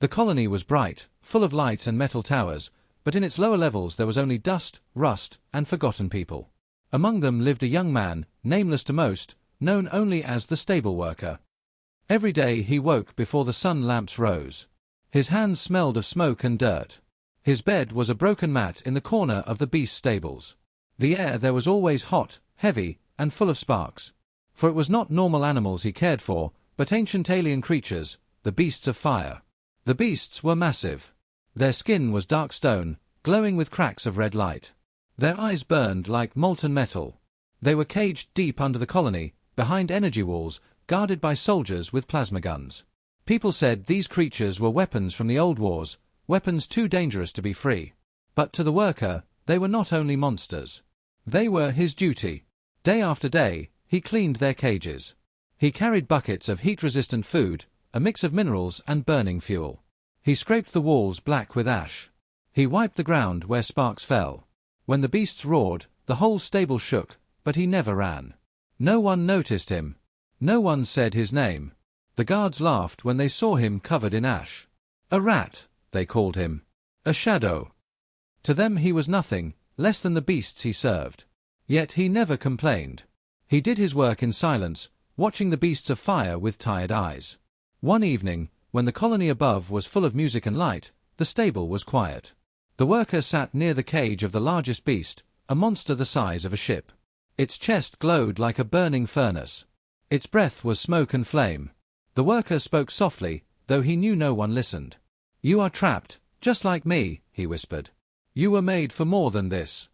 The colony was bright, full of light and metal towers, but in its lower levels there was only dust, rust, and forgotten people. Among them lived a young man, nameless to most, known only as the stable worker. Every day he woke before the sun lamps rose. His hands smelled of smoke and dirt. His bed was a broken mat in the corner of the beast stables. The air there was always hot, heavy, and full of sparks. For it was not normal animals he cared for, but ancient alien creatures, the beasts of fire. The beasts were massive. Their skin was dark stone, glowing with cracks of red light. Their eyes burned like molten metal. They were caged deep under the colony, behind energy walls, guarded by soldiers with plasma guns. People said these creatures were weapons from the old wars, weapons too dangerous to be free. But to the worker, they were not only monsters. They were his duty. Day after day, he cleaned their cages. He carried buckets of heat-resistant food, a mix of minerals and burning fuel. He scraped the walls black with ash. He wiped the ground where sparks fell. When the beasts roared, the whole stable shook, but he never ran. No one noticed him. No one said his name. The guards laughed when they saw him covered in ash. A rat, they called him. A shadow. To them he was nothing, less than the beasts he served. Yet he never complained. He did his work in silence, watching the beasts of fire with tired eyes. One evening, when the colony above was full of music and light, the stable was quiet. The worker sat near the cage of the largest beast, a monster the size of a ship. Its chest glowed like a burning furnace. Its breath was smoke and flame. The worker spoke softly, though he knew no one listened. "You are trapped, just like me," he whispered. "You were made for more than this."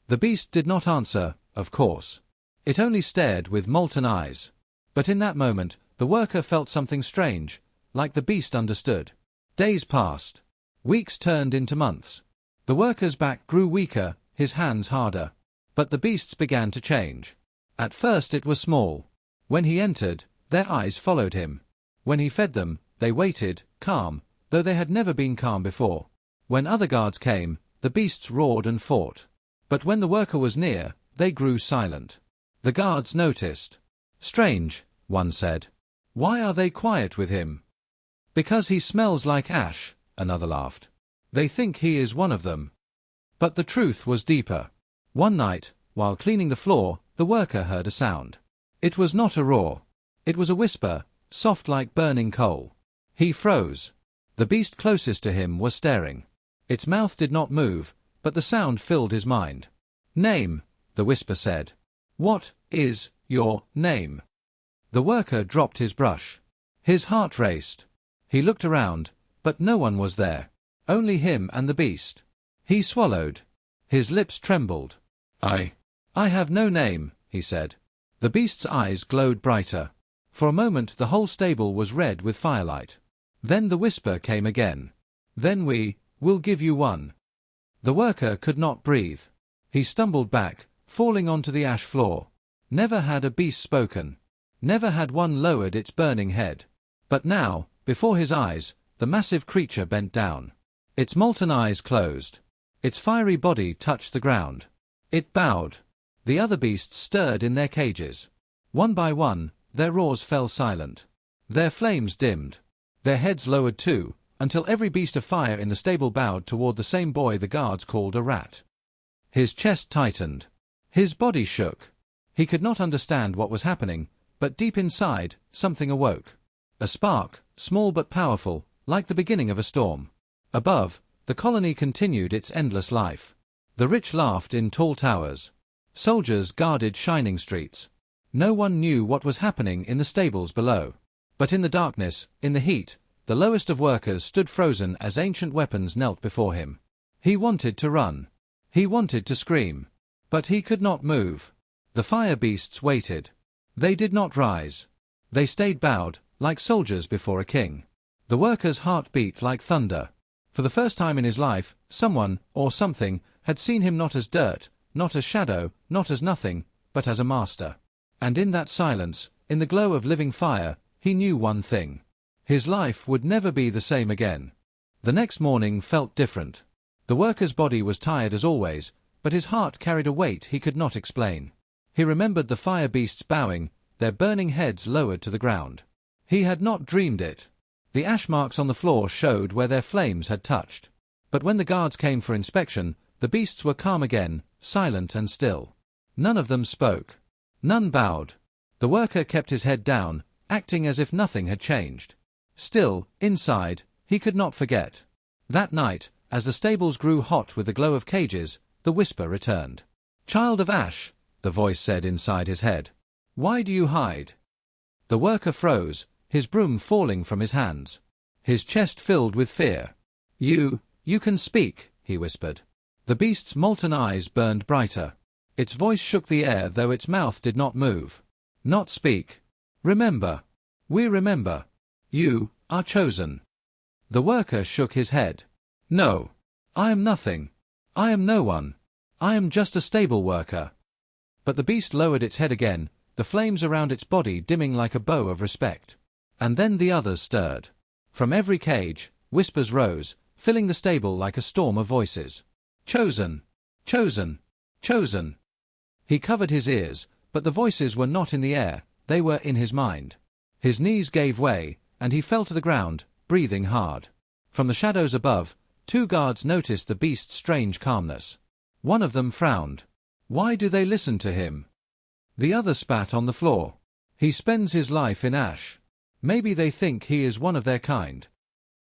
The beast did not answer, of course. It only stared with molten eyes. But in that moment, the worker felt something strange, like the beast understood. Days passed. Weeks turned into months. The worker's back grew weaker, his hands harder. But the beasts began to change. At first it was small. When he entered, their eyes followed him. When he fed them, they waited, calm, though they had never been calm before. When other guards came, the beasts roared and fought. But when the worker was near, they grew silent. The guards noticed. "Strange," one said. "Why are they quiet with him?" "Because he smells like ash," another laughed. "They think he is one of them." But the truth was deeper. One night, while cleaning the floor, the worker heard a sound. It was not a roar. It was a whisper, soft like burning coal. He froze. The beast closest to him was staring. Its mouth did not move, but the sound filled his mind. "Name," the whisper said. "What is your name?" The worker dropped his brush. His heart raced. He looked around, but no one was there. Only him and the beast. He swallowed. His lips trembled. I have no name," he said. The beast's eyes glowed brighter. For a moment the whole stable was red with firelight. Then the whisper came again. "Then we will give you one." The worker could not breathe. He stumbled back, falling onto the ash floor. Never had a beast spoken. Never had one lowered its burning head. But now, before his eyes, the massive creature bent down. Its molten eyes closed. Its fiery body touched the ground. It bowed. The other beasts stirred in their cages. One by one, their roars fell silent. Their flames dimmed. Their heads lowered too, until every beast of fire in the stable bowed toward the same boy the guards called a rat. His chest tightened. His body shook. He could not understand what was happening, but deep inside, something awoke. A spark, small but powerful, like the beginning of a storm. Above, the colony continued its endless life. The rich laughed in tall towers. Soldiers guarded shining streets. No one knew what was happening in the stables below. But in the darkness, in the heat, the lowest of workers stood frozen as ancient weapons knelt before him. He wanted to run. He wanted to scream. But he could not move. The fire beasts waited. They did not rise. They stayed bowed, like soldiers before a king. The worker's heart beat like thunder. For the first time in his life, someone, or something, had seen him not as dirt, not as shadow, not as nothing, but as a master. And in that silence, in the glow of living fire, he knew one thing. His life would never be the same again. The next morning felt different. The worker's body was tired as always, but his heart carried a weight he could not explain. He remembered the fire beasts bowing, their burning heads lowered to the ground. He had not dreamed it. The ash marks on the floor showed where their flames had touched. But when the guards came for inspection, the beasts were calm again, silent and still. None of them spoke. None bowed. The worker kept his head down, acting as if nothing had changed. Still, inside, he could not forget. That night, as the stables grew hot with the glow of cages, the whisper returned. "Child of Ash," the voice said inside his head. "Why do you hide?" The worker froze, his broom falling from his hands. His chest filled with fear. You can speak," he whispered. The beast's molten eyes burned brighter. Its voice shook the air though its mouth did not move. "Not speak. Remember. We remember. You are chosen." The worker shook his head. "No. I am nothing. I am no one. I am just a stable worker." But the beast lowered its head again, the flames around its body dimming like a bow of respect. And then the others stirred. From every cage, whispers rose, filling the stable like a storm of voices. "Chosen! Chosen! Chosen!" He covered his ears, but the voices were not in the air, they were in his mind. His knees gave way, and he fell to the ground, breathing hard. From the shadows above, 2 guards noticed the beast's strange calmness. One of them frowned. Why do they listen to him? The other spat on the floor. He spends his life in ash. Maybe they think he is one of their kind.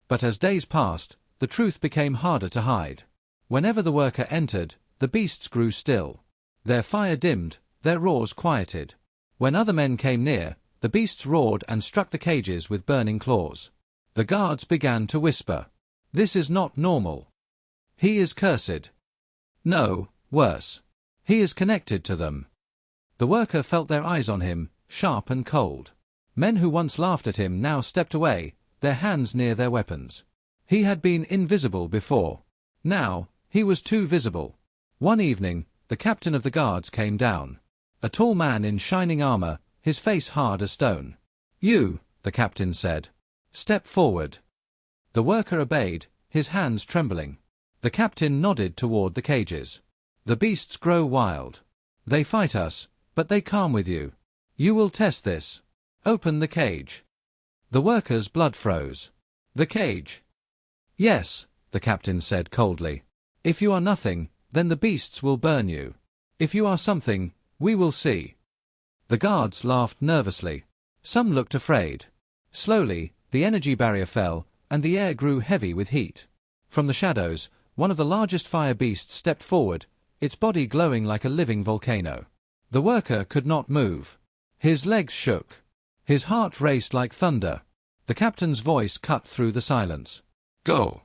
But as days passed, the truth became harder to hide. Whenever the worker entered, the beasts grew still. Their fire dimmed, their roars quieted. When other men came near, the beasts roared and struck the cages with burning claws. The guards began to whisper. "This is not normal. He is cursed." No, worse. He is connected to them. The worker felt their eyes on him, sharp and cold. Men who once laughed at him now stepped away, their hands near their weapons. He had been invisible before. Now, he was too visible. One evening, the captain of the guards came down. A tall man in shining armor, his face hard as stone. "You," the captain said. "Step forward." The worker obeyed, his hands trembling. The captain nodded toward the cages. "The beasts grow wild. They fight us, but they calm with you. You will test this. Open the cage." The worker's blood froze. "The cage?" "Yes," the captain said coldly. "If you are nothing, then the beasts will burn you. If you are something, we will see." The guards laughed nervously. Some looked afraid. Slowly, the energy barrier fell, and the air grew heavy with heat. From the shadows, one of the largest fire beasts stepped forward, its body glowing like a living volcano. The worker could not move. His legs shook. His heart raced like thunder. The captain's voice cut through the silence. "Go."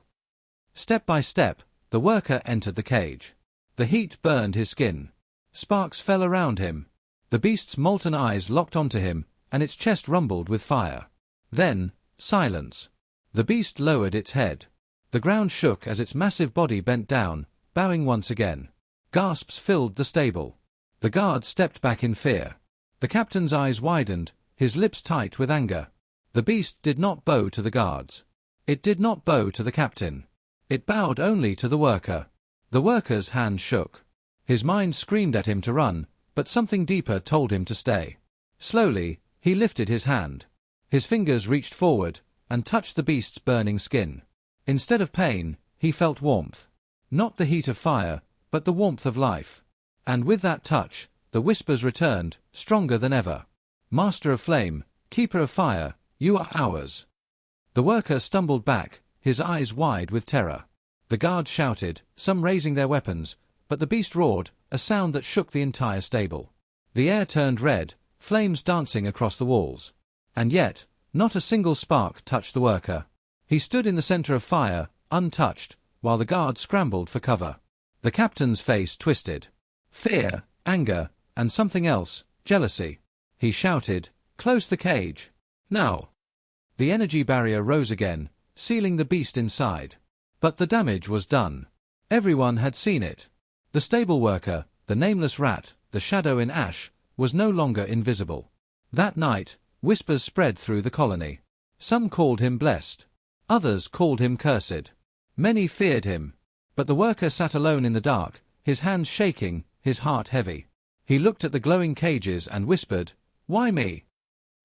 Step by step, the worker entered the cage. The heat burned his skin. Sparks fell around him. The beast's molten eyes locked onto him, and its chest rumbled with fire. Then, silence. The beast lowered its head. The ground shook as its massive body bent down, bowing once again. Gasps filled the stable. The guards stepped back in fear. The captain's eyes widened, his lips tight with anger. The beast did not bow to the guards. It did not bow to the captain. It bowed only to the worker. The worker's hand shook. His mind screamed at him to run, but something deeper told him to stay. Slowly, he lifted his hand. His fingers reached forward and touched the beast's burning skin. Instead of pain, he felt warmth. Not the heat of fire, but the warmth of life. And with that touch, the whispers returned, stronger than ever. "Master of flame, keeper of fire, you are ours." The worker stumbled back, his eyes wide with terror. The guards shouted, some raising their weapons, but the beast roared, a sound that shook the entire stable. The air turned red, flames dancing across the walls. And yet, not a single spark touched the worker. He stood in the center of fire, untouched, while the guards scrambled for cover. The captain's face twisted. Fear, anger, and something else, jealousy. He shouted, "Close the cage. Now." The energy barrier rose again, sealing the beast inside. But the damage was done. Everyone had seen it. The stable worker, the nameless rat, the shadow in ash, was no longer invisible. That night, whispers spread through the colony. Some called him blessed. Others called him cursed. Many feared him. But the worker sat alone in the dark, his hands shaking, his heart heavy. He looked at the glowing cages and whispered, "Why me?"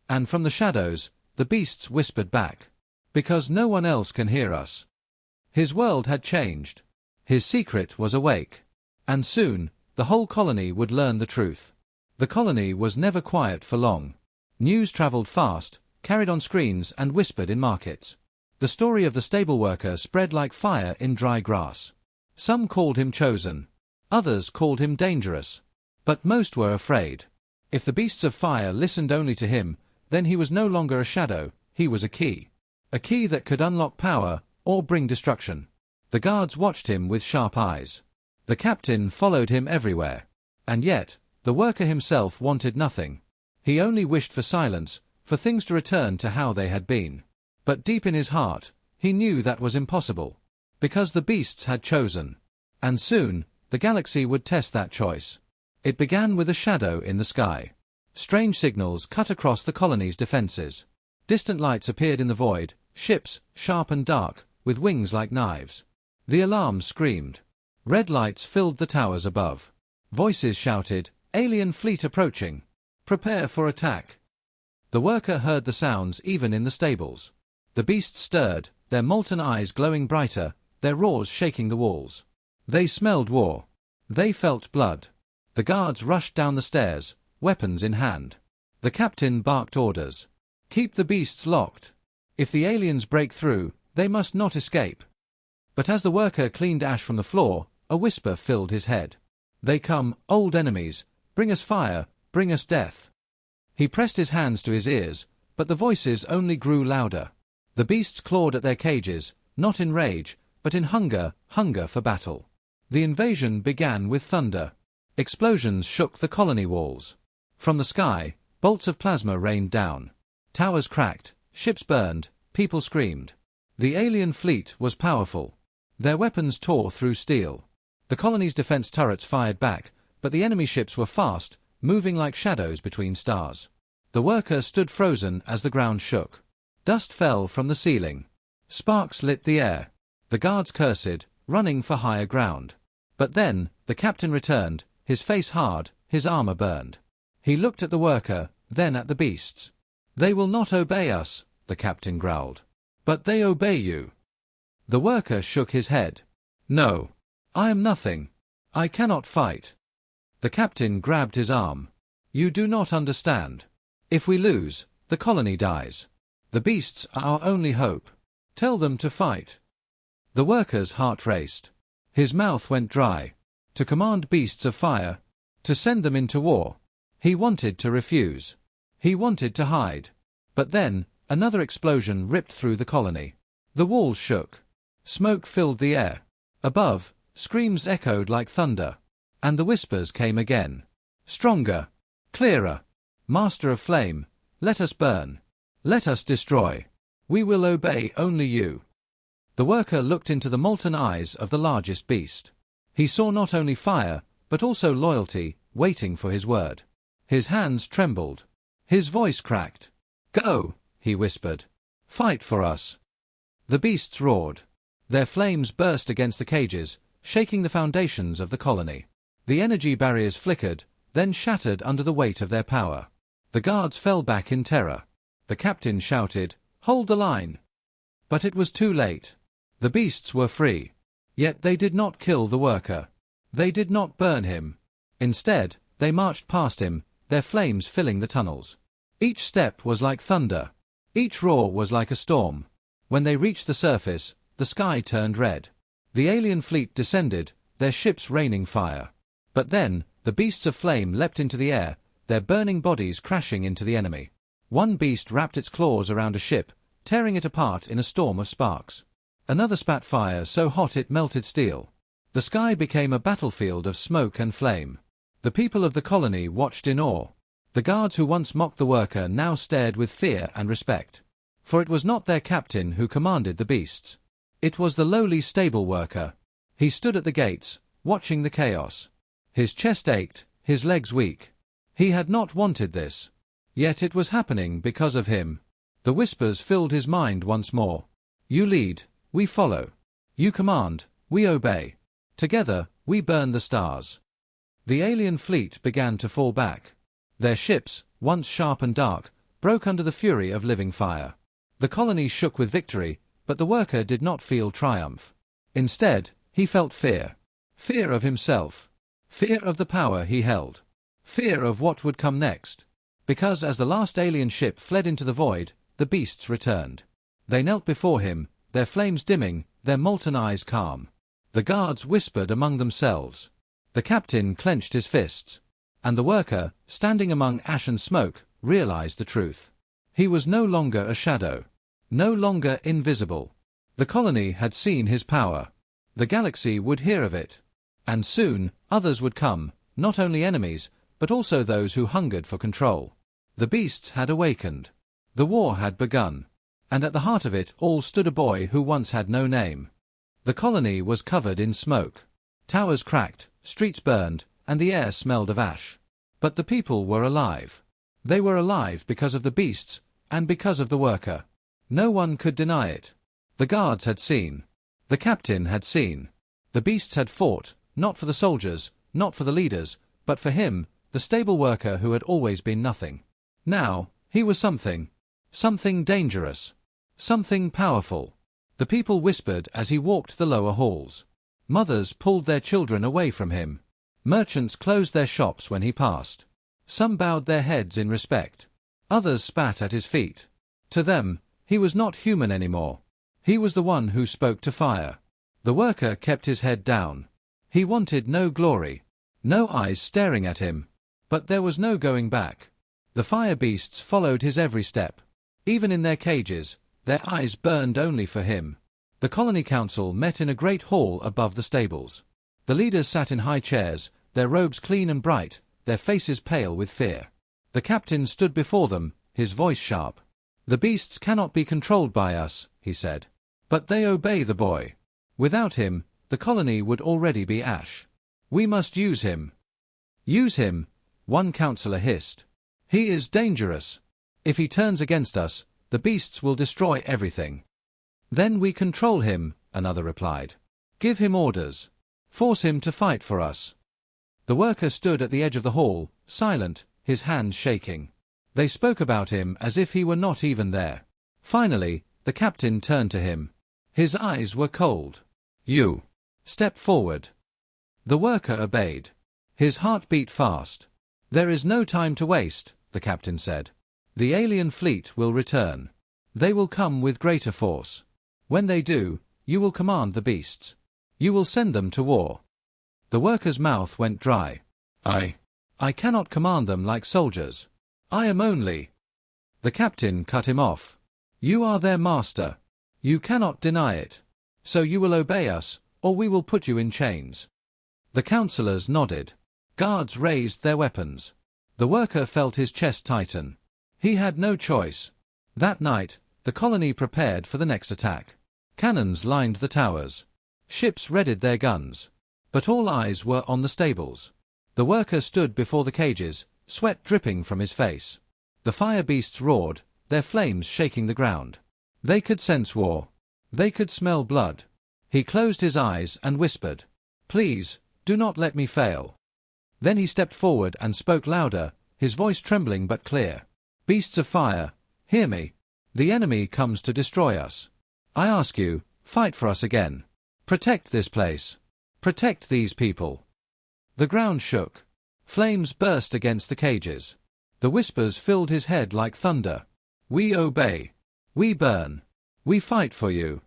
And from the shadows, the beasts whispered back, Because no one else can hear us. His world had changed. His secret was awake. And soon, the whole colony would learn the truth. The colony was never quiet for long. News traveled fast, carried on screens and whispered in markets. The story of the stable worker spread like fire in dry grass. Some called him chosen. Others called him dangerous. But most were afraid. If the beasts of fire listened only to him, then he was no longer a shadow, he was a key. A key that could unlock power, or bring destruction. The guards watched him with sharp eyes. The captain followed him everywhere. And yet, the worker himself wanted nothing. He only wished for silence, for things to return to how they had been. But deep in his heart, he knew that was impossible. Because the beasts had chosen. And soon, the galaxy would test that choice. It began with a shadow in the sky. Strange signals cut across the colony's defenses. Distant lights appeared in the void, ships, sharp and dark, with wings like knives. The alarms screamed. Red lights filled the towers above. Voices shouted, "Alien fleet approaching. Prepare for attack." The worker heard the sounds even in the stables. The beasts stirred, their molten eyes glowing brighter, their roars shaking the walls. They smelled war. They felt blood. The guards rushed down the stairs, weapons in hand. The captain barked orders. "Keep the beasts locked. If the aliens break through, they must not escape." But as the worker cleaned ash from the floor, a whisper filled his head. "They come, old enemies, bring us fire, bring us death." He pressed his hands to his ears, but the voices only grew louder. The beasts clawed at their cages, not in rage, but in hunger for battle. The invasion began with thunder. Explosions shook the colony walls. From the sky, bolts of plasma rained down. Towers cracked, ships burned, people screamed. The alien fleet was powerful. Their weapons tore through steel. The colony's defense turrets fired back, but the enemy ships were fast, moving like shadows between stars. The worker stood frozen as the ground shook. Dust fell from the ceiling. Sparks lit the air. The guards cursed, running for higher ground. But then, the captain returned, his face hard, his armor burned. He looked at the worker, then at the beasts. "They will not obey us," the captain growled. "But they obey you." The worker shook his head. "No. I am nothing. I cannot fight." The captain grabbed his arm. "You do not understand. If we lose, the colony dies. The beasts are our only hope. Tell them to fight." The worker's heart raced. His mouth went dry. To command beasts of fire, to send them into war. He wanted to refuse. He wanted to hide. But then, another explosion ripped through the colony. The walls shook. Smoke filled the air. Above, screams echoed like thunder. And the whispers came again. Stronger. Clearer. "Master of flame, let us burn. Let us destroy. We will obey only you." The worker looked into the molten eyes of the largest beast. He saw not only fire, but also loyalty, waiting for his word. His hands trembled. His voice cracked. "Go," he whispered. "Fight for us." The beasts roared. Their flames burst against the cages, shaking the foundations of the colony. The energy barriers flickered, then shattered under the weight of their power. The guards fell back in terror. The captain shouted, "Hold the line!" But it was too late. The beasts were free. Yet they did not kill the worker. They did not burn him. Instead, they marched past him, their flames filling the tunnels. Each step was like thunder. Each roar was like a storm. When they reached the surface, the sky turned red. The alien fleet descended, their ships raining fire. But then, the beasts of flame leapt into the air, their burning bodies crashing into the enemy. One beast wrapped its claws around a ship, tearing it apart in a storm of sparks. Another spat fire so hot it melted steel. The sky became a battlefield of smoke and flame. The people of the colony watched in awe. The guards who once mocked the worker now stared with fear and respect. For it was not their captain who commanded the beasts. It was the lowly stable worker. He stood at the gates, watching the chaos. His chest ached, his legs weak. He had not wanted this. Yet it was happening because of him. The whispers filled his mind once more. "You lead, we follow. You command, we obey. Together, we burn the stars." The alien fleet began to fall back. Their ships, once sharp and dark, broke under the fury of living fire. The colony shook with victory, but the worker did not feel triumph. Instead, he felt fear. Fear of himself. Fear of the power he held. Fear of what would come next. Because as the last alien ship fled into the void, the beasts returned. They knelt before him, their flames dimming, their molten eyes calm. The guards whispered among themselves. The captain clenched his fists. And the worker, standing among ash and smoke, realized the truth. He was no longer a shadow. No longer invisible. The colony had seen his power. The galaxy would hear of it. And soon, others would come, not only enemies, but also those who hungered for control. The beasts had awakened. The war had begun. And at the heart of it all stood a boy who once had no name. The colony was covered in smoke. Towers cracked, streets burned, and the air smelled of ash. But the people were alive. They were alive because of the beasts, and because of the worker. No one could deny it. The guards had seen. The captain had seen. The beasts had fought, not for the soldiers, not for the leaders, but for him, the stable worker who had always been nothing. Now, he was something. Something dangerous. Something powerful. The people whispered as he walked the lower halls. Mothers pulled their children away from him. Merchants closed their shops when he passed. Some bowed their heads in respect. Others spat at his feet. To them, he was not human anymore. He was the one who spoke to fire. The worker kept his head down. He wanted no glory. No eyes staring at him. But there was no going back. The fire beasts followed his every step. Even in their cages, their eyes burned only for him. The colony council met in a great hall above the stables. The leaders sat in high chairs, their robes clean and bright, their faces pale with fear. The captain stood before them, his voice sharp. "The beasts cannot be controlled by us," he said. "But they obey the boy. Without him, the colony would already be ash. We must use him." "Use him," one councillor hissed. "He is dangerous. If he turns against us, the beasts will destroy everything." "Then we control him," another replied. "Give him orders. Force him to fight for us." The worker stood at the edge of the hall, silent, his hands shaking. They spoke about him as if he were not even there. Finally, the captain turned to him. His eyes were cold. "You. Step forward." The worker obeyed. His heart beat fast. "There is no time to waste," the captain said. "The alien fleet will return. They will come with greater force. When they do, you will command the beasts. You will send them to war." The worker's mouth went dry. I cannot command them like soldiers. I am only—" The captain cut him off. "You are their master. You cannot deny it. So you will obey us, or we will put you in chains." The councillors nodded. Guards raised their weapons. The worker felt his chest tighten. He had no choice. That night, the colony prepared for the next attack. Cannons lined the towers. Ships readied their guns. But all eyes were on the stables. The worker stood before the cages, sweat dripping from his face. The fire beasts roared, their flames shaking the ground. They could sense war. They could smell blood. He closed his eyes and whispered, "Please, do not let me fail." Then he stepped forward and spoke louder, his voice trembling but clear. "Beasts of fire, hear me. The enemy comes to destroy us. I ask you, fight for us again. Protect this place. Protect these people." The ground shook. Flames burst against the cages. The whispers filled his head like thunder. "We obey. We burn. We fight for you."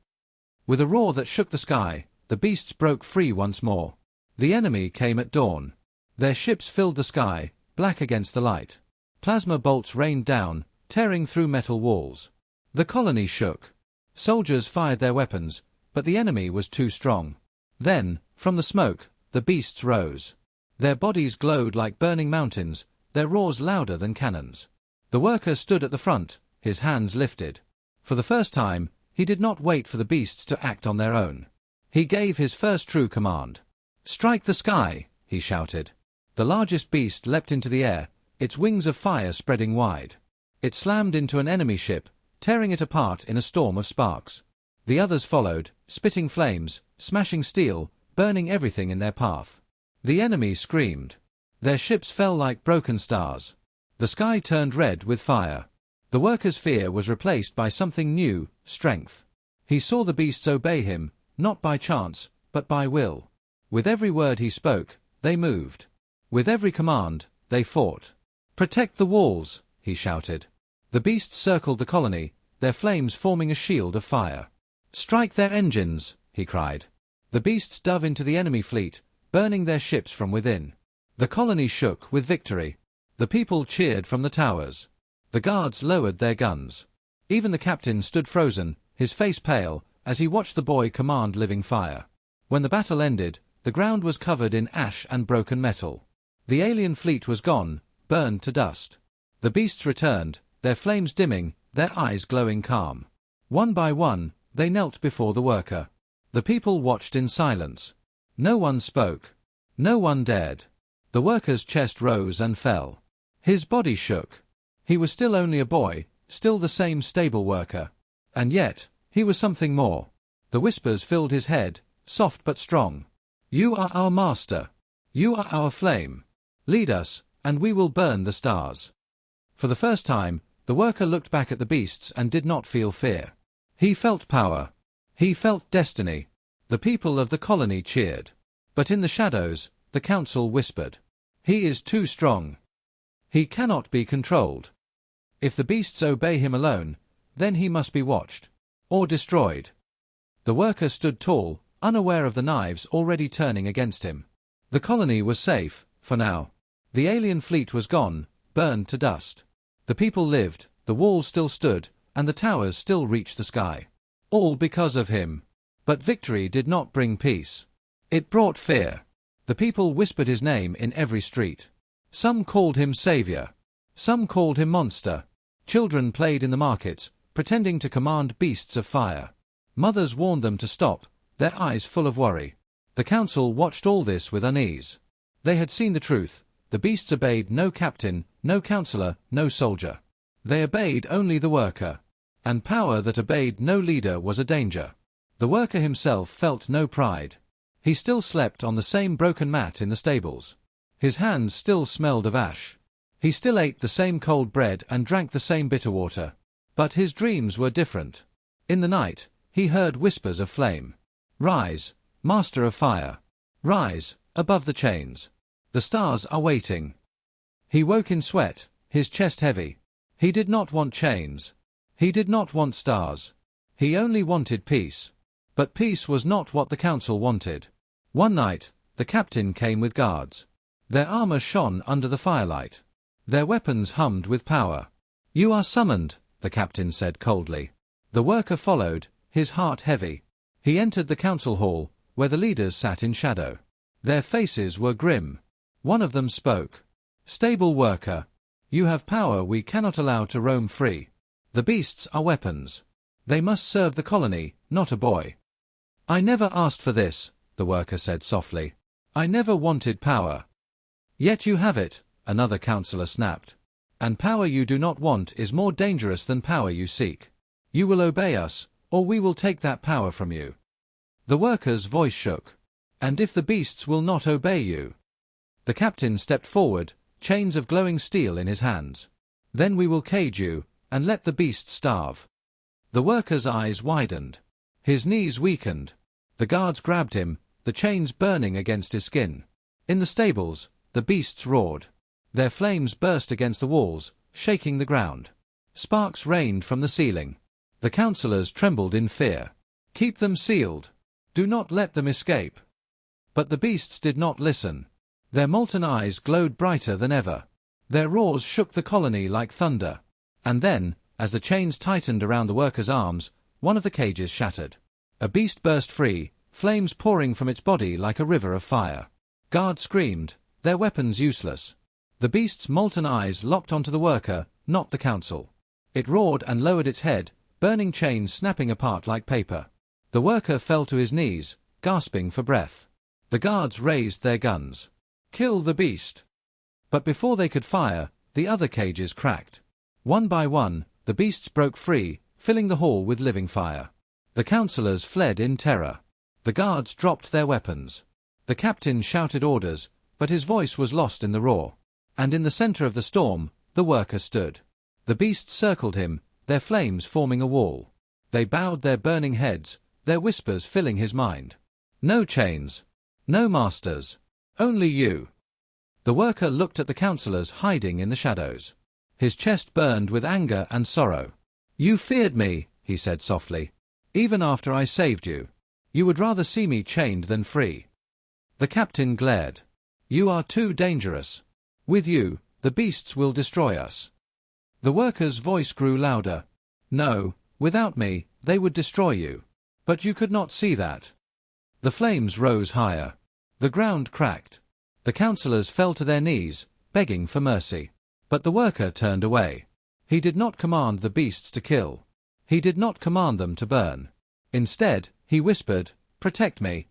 With a roar that shook the sky, the beasts broke free once more. The enemy came at dawn. Their ships filled the sky, black against the light. Plasma bolts rained down, tearing through metal walls. The colony shook. Soldiers fired their weapons, but the enemy was too strong. Then, from the smoke, the beasts rose. Their bodies glowed like burning mountains, their roars louder than cannons. The worker stood at the front, his hands lifted. For the first time, he did not wait for the beasts to act on their own. He gave his first true command. "Strike the sky," he shouted. The largest beast leapt into the air, its wings of fire spreading wide. It slammed into an enemy ship, tearing it apart in a storm of sparks. The others followed, spitting flames, smashing steel, burning everything in their path. The enemy screamed. Their ships fell like broken stars. The sky turned red with fire. The worker's fear was replaced by something new, strength. He saw the beasts obey him, not by chance, but by will. With every word he spoke, they moved. With every command, they fought. "Protect the walls," he shouted. The beasts circled the colony, their flames forming a shield of fire. "Strike their engines," he cried. The beasts dove into the enemy fleet, burning their ships from within. The colony shook with victory. The people cheered from the towers. The guards lowered their guns. Even the captain stood frozen, his face pale, as he watched the boy command living fire. When the battle ended, the ground was covered in ash and broken metal. The alien fleet was gone, burned to dust. The beasts returned, their flames dimming, their eyes glowing calm. One by one, they knelt before the worker. The people watched in silence. No one spoke. No one dared. The worker's chest rose and fell. His body shook. He was still only a boy, still the same stable worker. And yet, he was something more. The whispers filled his head, soft but strong. "You are our master. You are our flame. Lead us, and we will burn the stars." For the first time, the worker looked back at the beasts and did not feel fear. He felt power. He felt destiny. The people of the colony cheered. But in the shadows, the council whispered, "He is too strong. He cannot be controlled. If the beasts obey him alone, then he must be watched. Or destroyed." The worker stood tall, unaware of the knives already turning against him. The colony was safe, for now. The alien fleet was gone, burned to dust. The people lived, the walls still stood, and the towers still reached the sky. All because of him. But victory did not bring peace. It brought fear. The people whispered his name in every street. Some called him savior. Some called him monster. Children played in the markets, pretending to command beasts of fire. Mothers warned them to stop, their eyes full of worry. The council watched all this with unease. They had seen the truth. The beasts obeyed no captain, no counselor, no soldier. They obeyed only the worker. And power that obeyed no leader was a danger. The worker himself felt no pride. He still slept on the same broken mat in the stables. His hands still smelled of ash. He still ate the same cold bread and drank the same bitter water. But his dreams were different. In the night, he heard whispers of flame. "Rise, master of fire. Rise, above the chains. The stars are waiting." He woke in sweat, his chest heavy. He did not want chains. He did not want stars. He only wanted peace. But peace was not what the council wanted. One night, the captain came with guards. Their armor shone under the firelight. Their weapons hummed with power. "You are summoned," the captain said coldly. The worker followed, his heart heavy. He entered the council hall, where the leaders sat in shadow. Their faces were grim. One of them spoke. "Stable worker, you have power we cannot allow to roam free. The beasts are weapons. They must serve the colony, not a boy." "I never asked for this," the worker said softly. "I never wanted power." "Yet you have it," another counselor snapped. "And power you do not want is more dangerous than power you seek. You will obey us, or we will take that power from you." The worker's voice shook. "And if the beasts will not obey you?" The captain stepped forward, chains of glowing steel in his hands. "Then we will cage you, and let the beasts starve." The worker's eyes widened. His knees weakened. The guards grabbed him, the chains burning against his skin. In the stables, the beasts roared. Their flames burst against the walls, shaking the ground. Sparks rained from the ceiling. The counselors trembled in fear. "Keep them sealed. Do not let them escape." But the beasts did not listen. Their molten eyes glowed brighter than ever. Their roars shook the colony like thunder. And then, as the chains tightened around the worker's arms, one of the cages shattered. A beast burst free, flames pouring from its body like a river of fire. Guards screamed, their weapons useless. The beast's molten eyes locked onto the worker, not the council. It roared and lowered its head, burning chains snapping apart like paper. The worker fell to his knees, gasping for breath. The guards raised their guns. "Kill the beast!" But before they could fire, the other cages cracked. One by one, the beasts broke free, filling the hall with living fire. The counselors fled in terror. The guards dropped their weapons. The captain shouted orders, but his voice was lost in the roar. And in the center of the storm, the worker stood. The beasts circled him, their flames forming a wall. They bowed their burning heads, their whispers filling his mind. No chains. No masters. Only you. The worker looked at the counselors hiding in the shadows. His chest burned with anger and sorrow. You feared me, he said softly. Even after I saved you. You would rather see me chained than free. The captain glared. You are too dangerous. With you, the beasts will destroy us. The worker's voice grew louder. No, without me, they would destroy you. But you could not see that. The flames rose higher. The ground cracked. The counselors fell to their knees, begging for mercy. But the worker turned away. He did not command the beasts to kill. He did not command them to burn. Instead, he whispered, "Protect me."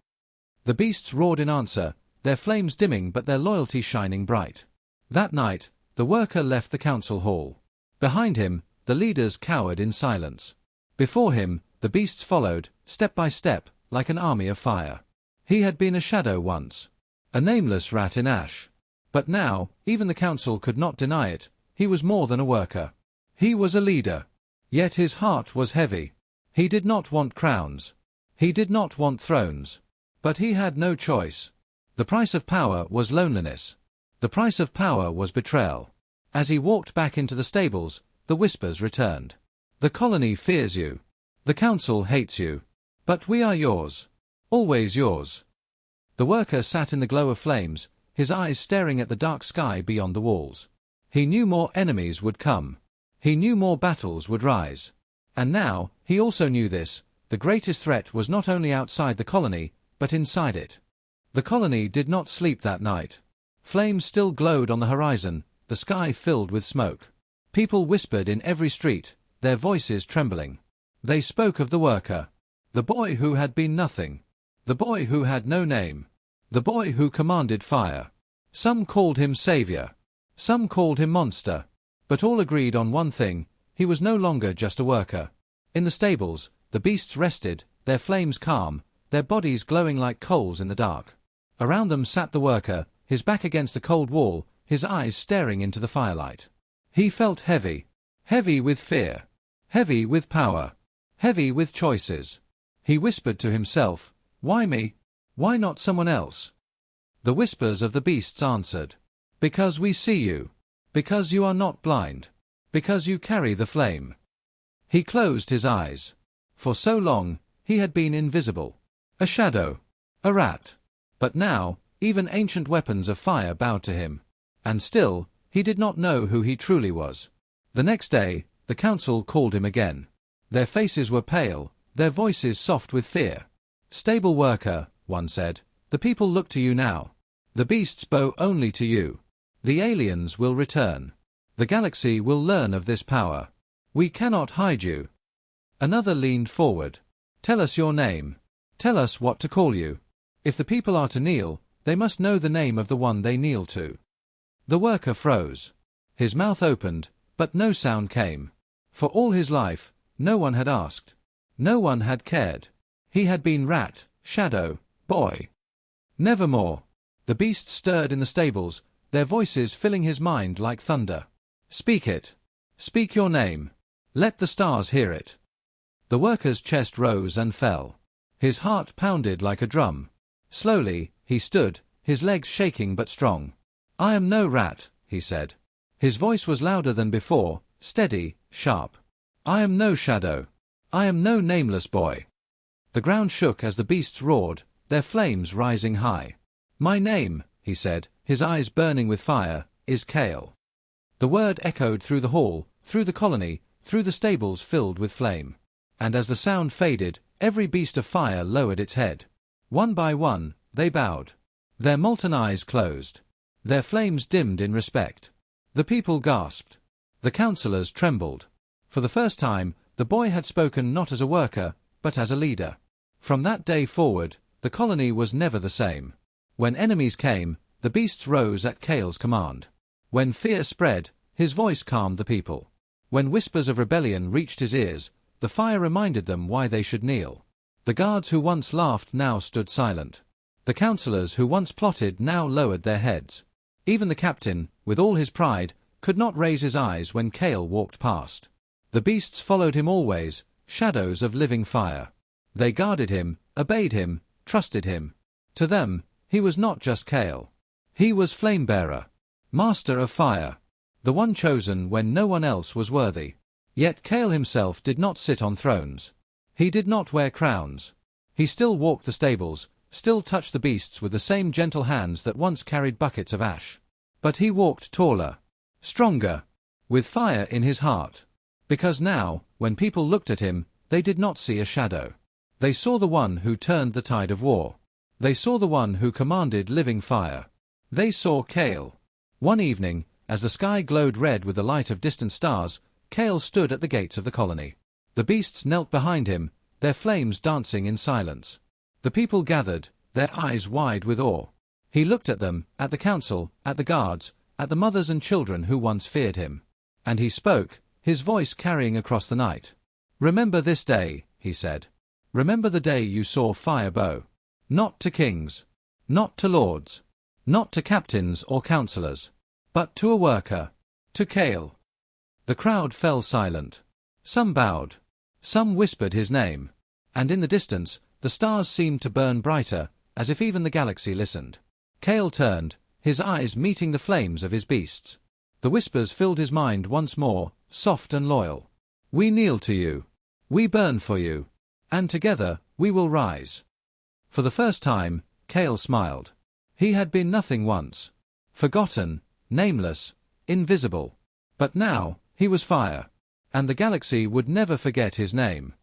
The beasts roared in answer, their flames dimming but their loyalty shining bright. That night, the worker left the council hall. Behind him, the leaders cowered in silence. Before him, the beasts followed, step by step, like an army of fire. He had been a shadow once. A nameless rat in ash. But now, even the council could not deny it, he was more than a worker. He was a leader. Yet his heart was heavy. He did not want crowns. He did not want thrones. But he had no choice. The price of power was loneliness. The price of power was betrayal. As he walked back into the stables, the whispers returned. The colony fears you. The council hates you. But we are yours. Always yours. The worker sat in the glow of flames, his eyes staring at the dark sky beyond the walls. He knew more enemies would come. He knew more battles would rise. And now, he also knew this, the greatest threat was not only outside the colony, but inside it. The colony did not sleep that night. Flames still glowed on the horizon, the sky filled with smoke. People whispered in every street, their voices trembling. They spoke of the worker. The boy who had been nothing. The boy who had no name. The boy who commanded fire. Some called him savior. Some called him monster. But all agreed on one thing, he was no longer just a worker. In the stables, the beasts rested, their flames calm, their bodies glowing like coals in the dark. Around them sat the worker, his back against the cold wall, his eyes staring into the firelight. He felt heavy. Heavy with fear. Heavy with power. Heavy with choices. He whispered to himself, "Why me? Why not someone else?" The whispers of the beasts answered, "Because we see you. Because you are not blind. Because you carry the flame." He closed his eyes. For so long, he had been invisible. A shadow. A rat. But now, even ancient weapons of fire bowed to him. And still, he did not know who he truly was. The next day, the council called him again. Their faces were pale, their voices soft with fear. "Stable worker," one said, "the people look to you now. The beasts bow only to you. The aliens will return. The galaxy will learn of this power. We cannot hide you." Another leaned forward. "Tell us your name. Tell us what to call you. If the people are to kneel, they must know the name of the one they kneel to." The worker froze. His mouth opened, but no sound came. For all his life, no one had asked. No one had cared. He had been rat, shadow, boy. Nevermore. The beasts stirred in the stables, their voices filling his mind like thunder. "Speak it. Speak your name. Let the stars hear it." The worker's chest rose and fell. His heart pounded like a drum. Slowly, he stood, his legs shaking but strong. "I am no rat," he said. His voice was louder than before, steady, sharp. "I am no shadow. I am no nameless boy." The ground shook as the beasts roared, their flames rising high. "My name," he said, his eyes burning with fire, "is Kale." The word echoed through the hall, through the colony, through the stables filled with flame. And as the sound faded, every beast of fire lowered its head. One by one, they bowed. Their molten eyes closed. Their flames dimmed in respect. The people gasped. The councillors trembled. For the first time, the boy had spoken not as a worker, but as a leader. From that day forward, the colony was never the same. When enemies came, the beasts rose at Kale's command. When fear spread, his voice calmed the people. When whispers of rebellion reached his ears, the fire reminded them why they should kneel. The guards who once laughed now stood silent. The councillors who once plotted now lowered their heads. Even the captain, with all his pride, could not raise his eyes when Kale walked past. The beasts followed him always, shadows of living fire. They guarded him, obeyed him, trusted him. To them, he was not just Kale. He was Flamebearer, master of fire, the one chosen when no one else was worthy. Yet Kale himself did not sit on thrones. He did not wear crowns. He still walked the stables, still touched the beasts with the same gentle hands that once carried buckets of ash. But he walked taller, stronger, with fire in his heart. Because now, when people looked at him, they did not see a shadow. They saw the one who turned the tide of war. They saw the one who commanded living fire. They saw Kale. One evening, as the sky glowed red with the light of distant stars, Kale stood at the gates of the colony. The beasts knelt behind him, their flames dancing in silence. The people gathered, their eyes wide with awe. He looked at them, at the council, at the guards, at the mothers and children who once feared him. And he spoke, his voice carrying across the night. "Remember this day," he said. "Remember the day you saw fire bow. Not to kings, not to lords, not to captains or counselors, but to a worker, to Kale." The crowd fell silent. Some bowed. Some whispered his name. And in the distance, the stars seemed to burn brighter, as if even the galaxy listened. Kale turned, his eyes meeting the flames of his beasts. The whispers filled his mind once more, soft and loyal. "We kneel to you. We burn for you. And together, we will rise." For the first time, Kale smiled. He had been nothing once. Forgotten, nameless, invisible. But now, he was fire. And the galaxy would never forget his name.